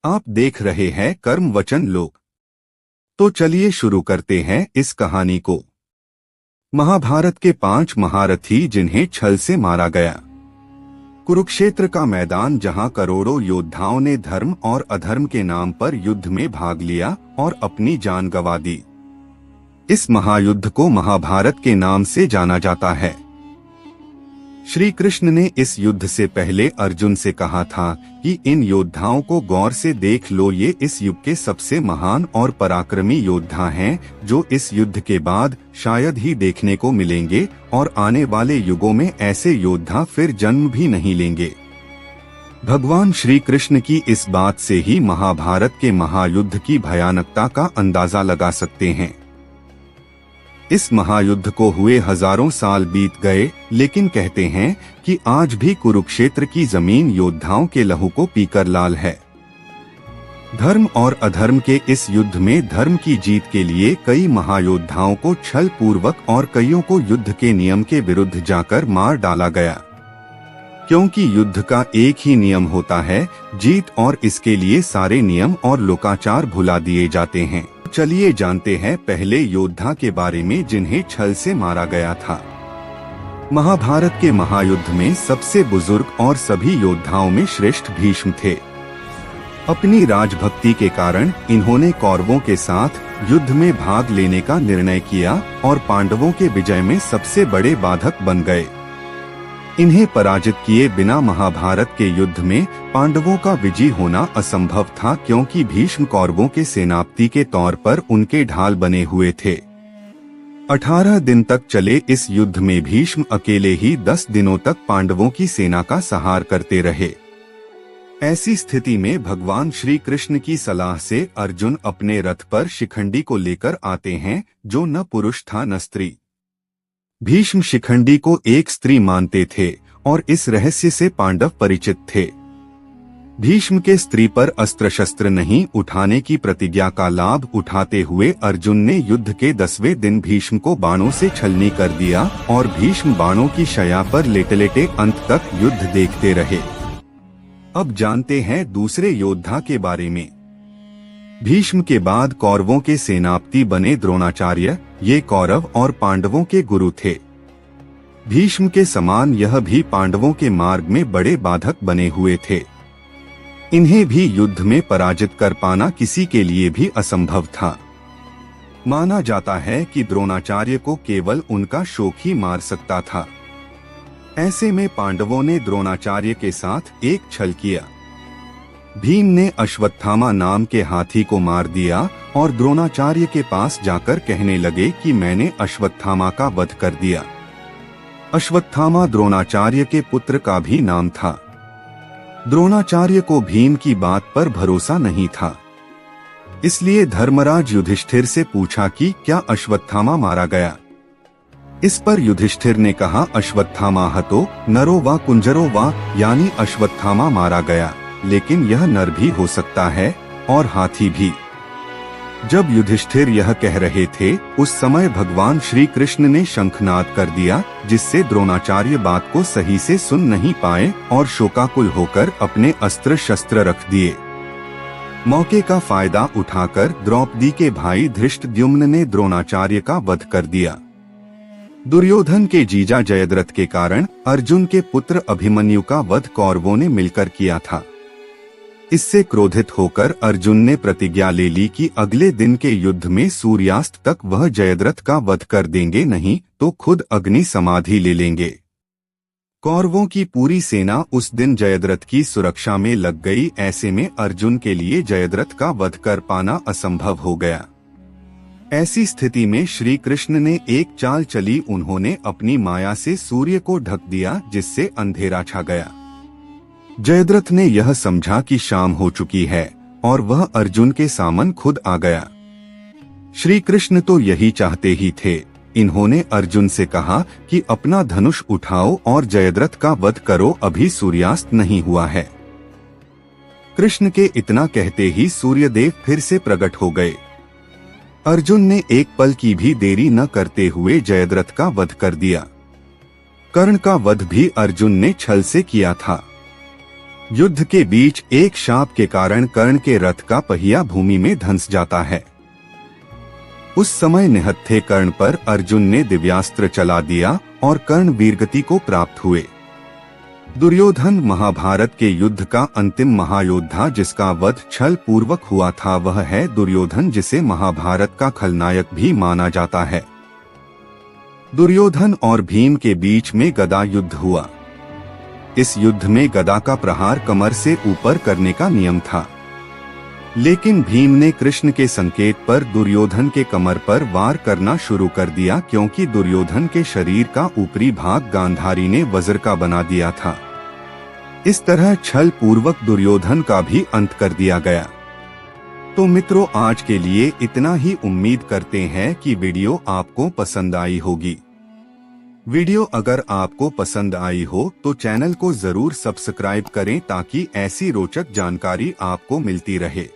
आप देख रहे हैं कर्म वचन लोक। तो चलिए शुरू करते हैं इस कहानी को। महाभारत के 5 महारथी जिन्हें छल से मारा गया। कुरुक्षेत्र का मैदान जहां करोड़ों योद्धाओं ने धर्म और अधर्म के नाम पर युद्ध में भाग लिया और अपनी जान गंवा दी। इस महायुद्ध को महाभारत के नाम से जाना जाता है। श्री कृष्ण ने इस युद्ध से पहले अर्जुन से कहा था कि इन योद्धाओं को गौर से देख लो, ये इस युग के सबसे महान और पराक्रमी योद्धा हैं जो इस युद्ध के बाद शायद ही देखने को मिलेंगे और आने वाले युगों में ऐसे योद्धा फिर जन्म भी नहीं लेंगे। भगवान श्री कृष्ण की इस बात से ही महाभारत के महायुद्ध की भयानकता का अंदाजा लगा सकते हैं। इस महायुद्ध को हुए हजारों साल बीत गए, लेकिन कहते हैं कि आज भी कुरुक्षेत्र की जमीन योद्धाओं के लहू को पीकर लाल है। धर्म और अधर्म के इस युद्ध में धर्म की जीत के लिए कई महायोद्धाओं को छल पूर्वक और कईयों को युद्ध के नियम के विरुद्ध जाकर मार डाला गया। क्योंकि युद्ध का एक ही नियम होता है, जीत, और इसके लिए सारे नियम और लोकाचार भुला दिए जाते हैं। चलिए जानते हैं पहले योद्धा के बारे में जिन्हें छल से मारा गया था। महाभारत के महायुद्ध में सबसे बुजुर्ग और सभी योद्धाओं में श्रेष्ठ भीष्म थे। अपनी राजभक्ति के कारण इन्होंने कौरवों के साथ युद्ध में भाग लेने का निर्णय किया और पांडवों के विजय में सबसे बड़े बाधक बन गए। इन्हें पराजित किए बिना महाभारत के युद्ध में पांडवों का विजय होना असंभव था, क्योंकि भीष्म कौरवों के सेनापति के तौर पर उनके ढाल बने हुए थे। 18 दिन तक चले इस युद्ध में भीष्म अकेले ही 10 दिनों तक पांडवों की सेना का संहार करते रहे। ऐसी स्थिति में भगवान श्री कृष्ण की सलाह से अर्जुन अपने रथ पर शिखंडी को लेकर आते हैं, जो न पुरुष था न स्त्री। भीष्म शिखंडी को एक स्त्री मानते थे और इस रहस्य से पांडव परिचित थे। भीष्म के स्त्री पर अस्त्र शस्त्र नहीं उठाने की प्रतिज्ञा का लाभ उठाते हुए अर्जुन ने युद्ध के 10वें दिन भीष्म को बाणों से छलनी कर दिया और भीष्म बाणों की शया पर लेटे-लेटे अंत तक युद्ध देखते रहे। अब जानते हैं दूसरे योद्धा के बारे में। भीष्म के बाद कौरवों के सेनापति बने द्रोणाचार्य। ये कौरव और पांडवों के गुरु थे। भीष्म के समान यह भी पांडवों के मार्ग में बड़े बाधक बने हुए थे। इन्हें भी युद्ध में पराजित कर पाना किसी के लिए भी असंभव था। माना जाता है कि द्रोणाचार्य को केवल उनका शोक ही मार सकता था। ऐसे में पांडवों ने द्रोणाचार्य के साथ एक छल किया। भीम ने अश्वत्थामा नाम के हाथी को मार दिया और द्रोणाचार्य के पास जाकर कहने लगे कि मैंने अश्वत्थामा का वध कर दिया। अश्वत्थामा द्रोणाचार्य के पुत्र का भी नाम था। द्रोणाचार्य को भीम की बात पर भरोसा नहीं था, इसलिए धर्मराज युधिष्ठिर से पूछा कि क्या अश्वत्थामा मारा गया। इस पर युधिष्ठिर ने कहा, अश्वत्थामा हतो नरो वा कुंजरो वा, यानी अश्वत्थामा मारा गया, लेकिन यह नर भी हो सकता है और हाथी भी। जब युधिष्ठिर यह कह रहे थे, उस समय भगवान श्री कृष्ण ने शंखनाद कर दिया, जिससे द्रोणाचार्य बात को सही से सुन नहीं पाए और शोकाकुल होकर अपने अस्त्र शस्त्र रख दिए। मौके का फायदा उठाकर द्रौपदी के भाई धृष्टद्युम्न ने द्रोणाचार्य का वध कर दिया। दुर्योधन के जीजा जयद्रथ के कारण अर्जुन के पुत्र अभिमन्यु का वध कौरवों ने मिलकर किया था। इससे क्रोधित होकर अर्जुन ने प्रतिज्ञा ले ली कि अगले दिन के युद्ध में सूर्यास्त तक वह जयद्रथ का वध कर देंगे, नहीं तो खुद अग्नि समाधि ले लेंगे। कौरवों की पूरी सेना उस दिन जयद्रथ की सुरक्षा में लग गई। ऐसे में अर्जुन के लिए जयद्रथ का वध कर पाना असंभव हो गया। ऐसी स्थिति में श्री कृष्ण ने एक चाल चली। उन्होंने अपनी माया से सूर्य को ढक दिया, जिससे अंधेरा छा गया। जयद्रथ ने यह समझा कि शाम हो चुकी है और वह अर्जुन के सामने खुद आ गया। श्री कृष्ण तो यही चाहते ही थे। इन्होंने अर्जुन से कहा कि अपना धनुष उठाओ और जयद्रथ का वध करो, अभी सूर्यास्त नहीं हुआ है। कृष्ण के इतना कहते ही सूर्यदेव फिर से प्रकट हो गए। अर्जुन ने एक पल की भी देरी न करते हुए जयद्रथ का वध कर दिया। कर्ण का वध भी अर्जुन ने छल से किया था। युद्ध के बीच एक शाप के कारण कर्ण के रथ का पहिया भूमि में धंस जाता है। उस समय निहत्थे कर्ण पर अर्जुन ने दिव्यास्त्र चला दिया और कर्ण वीरगति को प्राप्त हुए। दुर्योधन महाभारत के युद्ध का अंतिम महायोद्धा जिसका वध छल पूर्वक हुआ था, वह है दुर्योधन, जिसे महाभारत का खलनायक भी माना जाता है। दुर्योधन और भीम के बीच में गदा युद्ध हुआ। इस युद्ध में गदा का प्रहार कमर से ऊपर करने का नियम था, लेकिन भीम ने कृष्ण के संकेत पर दुर्योधन के कमर पर वार करना शुरू कर दिया, क्योंकि दुर्योधन के शरीर का ऊपरी भाग गांधारी ने वज्र का बना दिया था। इस तरह छल पूर्वक दुर्योधन का भी अंत कर दिया गया। तो मित्रों, आज के लिए इतना ही। उम्मीद करते हैं कि वीडियो आपको पसंद आई होगी। वीडियो अगर आपको पसंद आई हो तो चैनल को जरूर सब्सक्राइब करें ताकि ऐसी रोचक जानकारी आपको मिलती रहे।